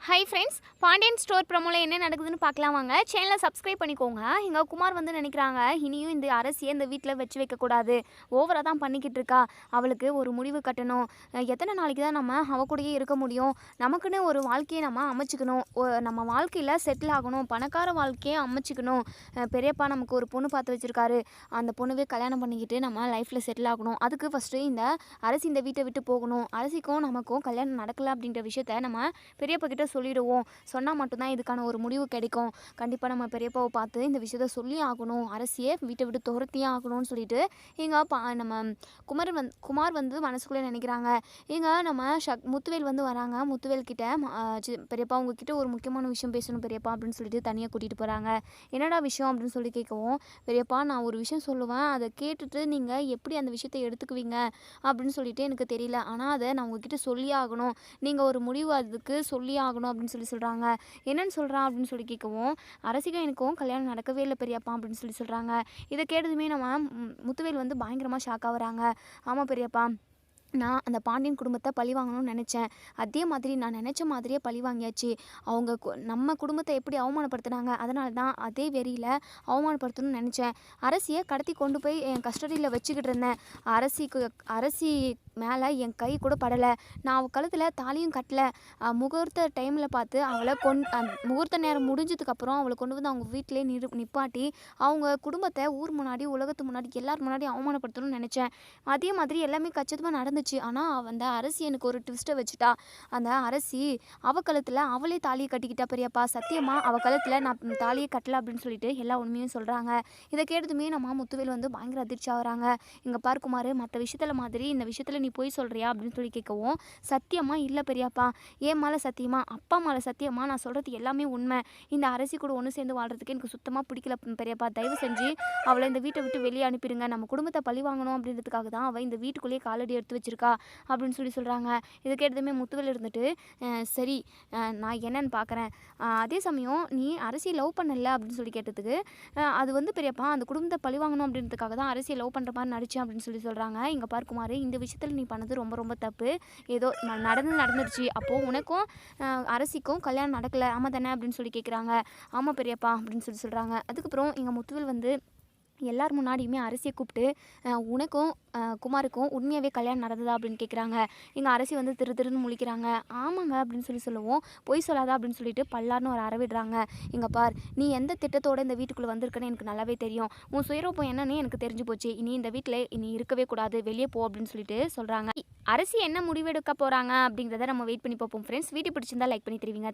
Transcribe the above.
Hi friends, Pandian store ப்ரோமோவில் என்ன நடக்குதுன்னு பார்க்கலாம் வாங்க. சேனலை சப்ஸ்கிரைப் பண்ணிக்கோங்க. எங்கள் குமார் வந்து நினைக்கிறாங்க, இனியும் இந்த அரசியை இந்த வீட்டில் வச்சு வைக்கக்கூடாது, ஓவராக தான் பண்ணிக்கிட்டு இருக்கா, அவளுக்கு ஒரு முடிவு கட்டணும், எத்தனை நாளைக்கு தான் நம்ம அவ கூடயே இருக்க முடியும், நமக்குன்னு ஒரு வாழ்க்கையை நம்ம அமைச்சிக்கணும், நம்ம வாழ்க்கையில் செட்டில் ஆகணும், பணக்கார வாழ்க்கையை அமைச்சிக்கணும். பெரியப்பா நமக்கு ஒரு பொண்ணு பார்த்து வச்சுருக்காரு, அந்த பொண்ணுவே கல்யாணம் பண்ணிக்கிட்டு நம்ம லைஃப்பில் செட்டில் ஆகணும். அதுக்கு ஃபஸ்ட்டு இந்த அரசி இந்த வீட்டை விட்டு போகணும். அரசிக்கும் நமக்கும் கல்யாணம் நடக்கலை அப்படின்ற விஷயத்த நம்ம பெரியப்பா கிட்ட சொல்லிடுவோம். சொன்னால் மட்டும்தான் இதுக்கான ஒரு முடிவு கிடைக்கும். கண்டிப்பாக நம்ம பெரியப்பாவை பார்த்து இந்த விஷயத்த சொல்லி ஆகணும், அரசியை வீட்டை விட்டு துரத்தியே ஆகணும்னு சொல்லிட்டு நம்ம குமார் வந்து மனசுக்குள்ளே நினைக்கிறாங்க. நம்ம முத்துவேல் வந்து வராங்க. முத்துவேல் கிட்ட பெரியப்பா உங்ககிட்ட ஒரு முக்கியமான விஷயம் பேசணும் பெரியப்பா அப்படின்னு சொல்லிட்டு தனியாக கூட்டிகிட்டு போகிறாங்க. என்னடா விஷயம் அப்படின்னு சொல்லி கேட்கவும், பெரியப்பா நான் ஒரு விஷயம் சொல்லுவேன், அதை கேட்டுட்டு நீங்கள் எப்படி அந்த விஷயத்தை எடுத்துக்குவீங்க அப்படின்னு சொல்லிட்டு எனக்கு தெரியல, ஆனால் அதை நான் உங்ககிட்ட சொல்லியே ஆகணும், நீங்கள் ஒரு முடிவு அதுக்கு சொல்லியே ஆகணும் அப்படின்னு சொல்கிறாங்க. என்னன்னு சொல்கிறான் அப்படின்னு சொல்லி கேட்கவும், அரசிக்கும் எனக்கும் கல்யாணம் நடக்கவே இல்லை பெரியப்பா அப்படின்னு சொல்கிறாங்க. இதை கேட்டதுமே நம்ம முத்துவேல் வந்து பயங்கரமாக ஷாக் ஆகுறாங்க. ஆமாம் பெரியப்பா, நான் அந்த பாண்டியன் குடும்பத்தை பழி வாங்கணும்னு நினச்சேன், அதே மாதிரி நான் நினச்ச மாதிரியே பழி வாங்கியாச்சு. அவங்க நம்ம குடும்பத்தை எப்படி அவமானப்படுத்தினாங்க, அதனால தான் அதே வெறியில் அவமானப்படுத்தணும்னு நினச்சேன். அரசியை கடத்தி கொண்டு போய் என் கஸ்டடியில் வச்சுக்கிட்டு இருந்தேன். அரசி மேலே என் கை கூட படலை, நான் அவள் கழுத்தில் தாலியும் கட்டலை. முகூர்த்த டைமில் பார்த்து அவளை முகூர்த்த நேரம் முடிஞ்சதுக்கப்புறம் அவளை கொண்டு வந்து அவங்க வீட்டிலே நிப்பாட்டி அவங்க குடும்பத்தை ஊர் முன்னாடி உலகத்து முன்னாடி எல்லார் முன்னாடி அவமானப்படுத்தணும்னு நினச்சேன். அதே மாதிரி எல்லாமே கச்சிதமாக நடந்துச்சு. ஆனால் அந்த அரசி எனக்கு ஒரு ட்விஸ்ட்டை வச்சுட்டா. அந்த அரசி அவள் கழுத்தில் அவளே தாலியை கட்டிக்கிட்டா பெரியப்பா, சத்தியமாக அவள் கழுத்தில் நான் தாலியை கட்டலை அப்படின்னு சொல்லிட்டு எல்லா உண்மையும் சொல்கிறாங்க. இதை கேட்டதுமே நம்ம முத்துவேல் வந்து பயங்கர அதிர்ச்சி ஆகிறாங்க. இங்கே பார்க்குமாறு மற்ற விஷயத்தில் மாதிரி இந்த விஷயத்தில் நீ போய் சொல்கிறியா அப்படின்னு சொல்லி கேட்கவும், சத்தியமாக இல்லை பெரியப்பா, ஏன் மேலே சத்தியமா, அப்பா மேலே சத்தியமா, நான் சொல்கிறது எல்லாமே உண்மை. இந்த அரசி கூட ஒன்று சேர்ந்து வாழ்கிறதுக்கு எனக்கு சுத்தமாக பிடிக்கல பெரியப்பா, தயவு செஞ்சு அவளை இந்த வீட்டை விட்டு வெளியே அனுப்பிடுங்க, நம்ம குடும்பத்தை பழி வாங்கணும் அப்படின்றதுக்காக தான் அவள் இந்த வீட்டுக்குள்ளேயே காலடி எடுத்து வச்சிருக்கா அப்படின்னு சொல்கிறாங்க. இதை கேட்டதுமே முத்துவேல் இருந்துட்டு, சரி நான் என்னன்னு பார்க்குறேன், அதே சமயம் நீ அரசியை லவ் பண்ணல அப்படின்னு சொல்லி கேட்டதுக்கு, அது வந்து பெரியப்பா அந்த குடும்பத்தை பழி வாங்கணும் அப்படின்றதுக்காக தான் அரசியை லவ் பண்ணுற மாதிரி நடிச்சேன் அப்படின்னு சொல்கிறாங்க. இங்கே பார்க்குமாறு இந்த விஷயத்தில் நீ பண்ணது ரொம்ப ரொம்ப தப்பு, ஏதோ நடந்துருச்சு, அப்போது உனக்கும் அரசிக்கும் கல்யாணம் நடக்கலை ஆமாம் தானே அப்படின்னு சொல்லி கேட்குறாங்க. ஆமாம் பெரியப்பா அப்படின்னு சொல்கிறாங்க. அதுக்கப்புறம் எங்கள் முத்துவேல் வந்து எல்லார் முன்னாடியுமே அரசியை கூப்பிட்டு, உனக்கும் குமாருக்கும் உண்மையாகவே கல்யாணம் நடந்ததா அப்படின்னு கேட்குறாங்க. எங்கள் அரசி வந்து திருன்னு முழிக்கிறாங்க. ஆமாங்க அப்படின்னு சொல்லுவோம், பொய் சொல்லாதா அப்படின்னு சொல்லிட்டு பல்லார்னு ஒரு அறவிடுறாங்க. இங்கே பார், நீ எந்த திட்டத்தோடு இந்த வீட்டுக்குள்ளே வந்திருக்குன்னு எனக்கு நல்லாவே தெரியும், உன் சுயரூபம் என்னன்னு எனக்கு தெரிஞ்சு போச்சு, இனி இந்த வீட்டில் இனி இருக்கவே கூடாது, வெளியே போ அப்படின்னு சொல்லிட்டு சொல்கிறாங்க. அரசி என்ன முடிவெடுக்க போகிறாங்க அப்படிங்கிறத நம்ம வெயிட் பண்ணி பார்ப்போம் ஃப்ரெண்ட்ஸ். வீடியோ பிடிச்சிருந்தா லைக் பண்ணி தருவீங்க.